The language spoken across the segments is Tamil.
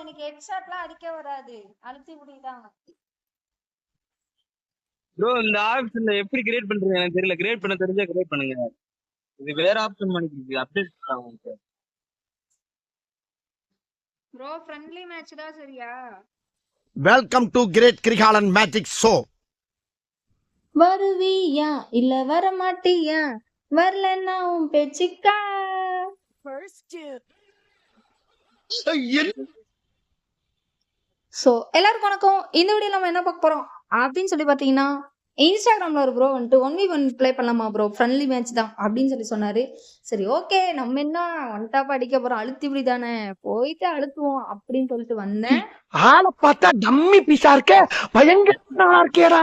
எனக்கு ஹெட்ஷாட்லாம் அடிக்க வராது, அழுத்தி முடிதான். ப்ரோ இந்த ஆப்ஷன்ல எப்படி கிரியேட் பண்றீங்க எனக்கு தெரியல. கிரியேட் பண்ண தெரிஞ்சா கிரியேட் பண்ணுங்க. இது வேற ஆப்ஷன் பண்ணிருக்கு அப்டேட் பண்ணுங்க. ப்ரோ ஃப்ரெண்ட்லி மேட்ச் தான் சரியா? Welcome to great Kirikalan magic show. வருவியா இல்ல வர மாட்டியா, வரலன்னா உன் பேச்சுக்கா. ஸோ எல்லாருக்கும் வணக்கம். இந்த வீடியோ நம்ம என்ன பார்க்க போறோம் அப்படின்னு சொல்லி பார்த்தீங்கன்னா, இன்ஸ்டாகிராம்ல ஒரு ப்ரோ வந்துட்டு 1v1 ப்ளே பண்ணலாமா ப்ரோ, ஃப்ரெண்ட்லி மேட்ச் தான் அப்படின்னு சொல்லி சொன்னாரு. சரி ஓகே, நம்ம என்ன ஒன் டாப் அடிக்க போறோம், அழுத்தி இப்படி தானே போயிட்டு அழுத்துவோம் அப்படின்னு சொல்லிட்டு வந்தேன். ஆளை பார்த்தா டம்மி பீஸா இருக்க, பயங்கரமா இருக்கேடா.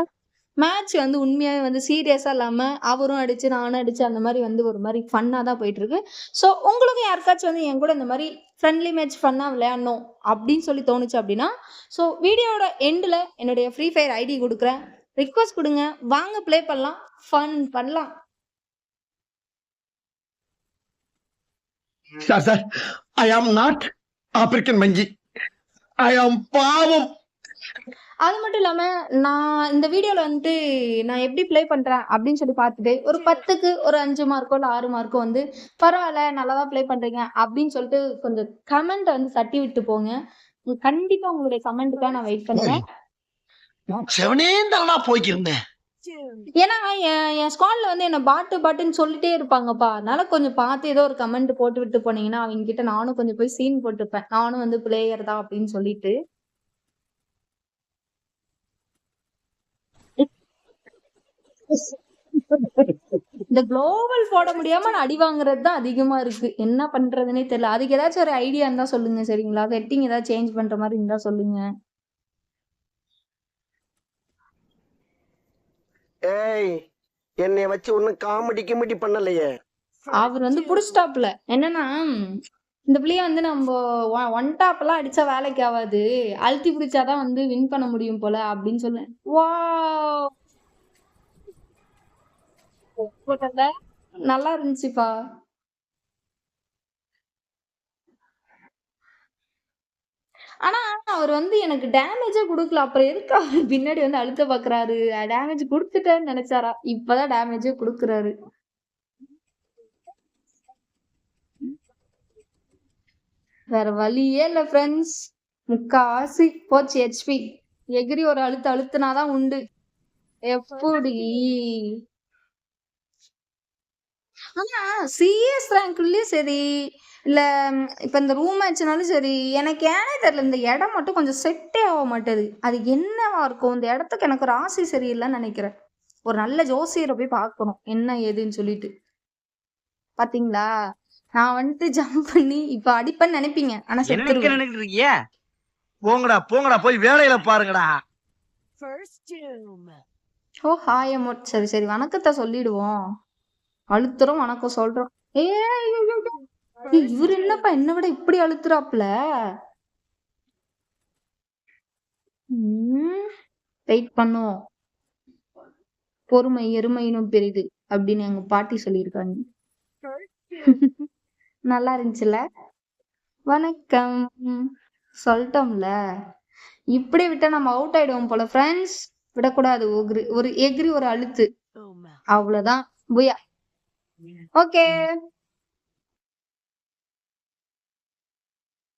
மேட்ச் வந்து உண்மையாவே வந்து சீரியஸா இல்லாம அவரும் அடிச்சு நானும் அடிச்சு அந்த மாதிரி வந்து ஒரு மாதிரி ஃபன்னா தான் போயிட்டு இருக்கு. ஸோ உங்களுக்கு யாருக்காச்சும் வந்து என் கூட இந்த மாதிரி ஃப்ரெண்ட்லி மேட்ச் ஃபன்னா விளையாடணும் அப்படின்னு சொல்லி தோணுச்சு அப்படின்னா, ஸோ வீடியோட எண்டில் என்னுடைய ஃப்ரீ ஃபயர் ஐடி கொடுக்குறேன், ரிக்வஸ்ட் கொடுங்க, வாங்க ப்ளே பண்ணலாம், ஃபன் பண்ணலாம். Sir I am not African மங்கி, ஐ ஆம் பாவம். அது மட்டும் இல்லாம நான் இந்த வீடியோல வந்துட்டு நான் எப்படி ப்ளே பண்றேன் அப்படின்னு சொல்லி பார்த்துட்டு ஒரு 10க்கு ஒரு 5 மார்க்கோ இல்லை 6 மார்க்கோ வந்து பரவாயில்ல நல்லாதான் ப்ளே பண்றீங்க அப்படின்னு சொல்லிட்டு கொஞ்சம் கமெண்ட் வந்து தட்டி விட்டு போங்க. கண்டிப்பா உங்களுடைய கமெண்ட்டுக்காக நான் வெயிட் பண்ணுவேன். போய்க்கிருந்தேன். ஏன்னா என் ஸ்குவாட்ல வந்து என்ன பாட்டுன்னு சொல்லிட்டே இருப்பாங்கப்பா. அதனால கொஞ்சம் பார்த்து ஏதோ ஒரு கமெண்ட் போட்டு விட்டு போனீங்கன்னா அவங்க கிட்ட நானும் கொஞ்சம் போய் சீன் போட்டுப்பேன், நானும் வந்து பிளேயர் தான் அப்படின்னு சொல்லிட்டு. இந்த குளோபல் போட முடியாம நான் அடி வாங்குறது தான் அதிகமா இருக்கு. என்ன பண்றதுன்னே தெரியல. அதுக்கு ஏதாச்சும் ஒரு ஐடியா இருந்தா சொல்லுங்க சரிங்களா? செட்டிங் ஏதாவது சேஞ்ச் பண்ற மாதிரி இருந்தா சொல்லுங்க. ஏய், என்னை வச்சு ஒன்னும் காமெடி கிமெடி பண்ணலையே. அவர் வந்து புடிஸ்டாப்ல என்னன்னா, இந்த பிள்ளைய வந்து நம்ம ஒன் டாப் எல்லாம் அடிச்சா வேலைக்கு ஆகாது, அழுத்தி பிடிச்சாதான் வந்து வின் பண்ண முடியும் போல அப்படின்னு சொல்ல. வா நல்லா இருந்துச்சுப்பா. ஆனா அவர் வந்து எனக்கு டேமேஜே கொடுக்கல, அப்புறம் எதுக்கு அவரு பின்னாடி வந்து அழுத்த பாக்குறாரு? டேமேஜ் கொடுத்துட்டேன்னு நினைச்சாரா? இப்பதான் டேமேஜே கொடுக்குறாரு. வேற வழியே இல்ல ஃப்ரெண்ட்ஸ், முக்காவாசி போச்சு ஹெச்பி. எகிரி ஒரு அழுத்தினாதான் உண்டு. எப்படி ஆனா சிஎஸ் ரேங்க்லயும் சரி இல்ல இப்ப இந்த ரூம் மேட்ச்னாலும் சரி, எனக்கு ஏனே தெரியல இந்த இடம் மட்டும் கொஞ்சம் செட்டே ஆக மாட்டேது. அது என்னவா இருக்கும்? இந்த இடத்துக்கு எனக்கு ஒரு ஆசை சரியில்லைன்னு நினைக்கிறேன். ஒரு நல்ல ஜோசியரை போய் பார்க்கணும் என்ன ஏதுன்னு சொல்லிட்டு. பாத்தீங்களா, நான் வந்துட்டு ஜம்ப் பண்ணி இப்ப அடிப்பேன்னு நினைப்பீங்க, ஆனா செத்துருவேன். நினைக்கிறீங்க? போங்கடா போய் வேலையில பாருங்கடா. ஓ ஹாய் அமௌண்ட். சரி சரி வணக்கத்தை சொல்லிடுவோம், அழுத்துறோம் வணக்கம் சொல்றோம். இவரு என்னப்பா என்ன விட இப்படி அழுத்துறாப்ல. வெயிட் பண்ணுவோம், பொறுமை எருமையினும் பெரிது அப்படின்னு எங்க பாட்டி சொல்லியிருக்காங்க. நல்லா இருந்துச்சுல, வணக்கம் சொல்லிட்டோம்ல. இப்படி விட்டா நம்ம அவுட் ஆயிடுவோம் போல ஃப்ரெண்ட்ஸ். விடக்கூடாது, ஒரு எகிரி ஒரு அழுத்து, அவ்வளவுதான். புயா. ஓகே.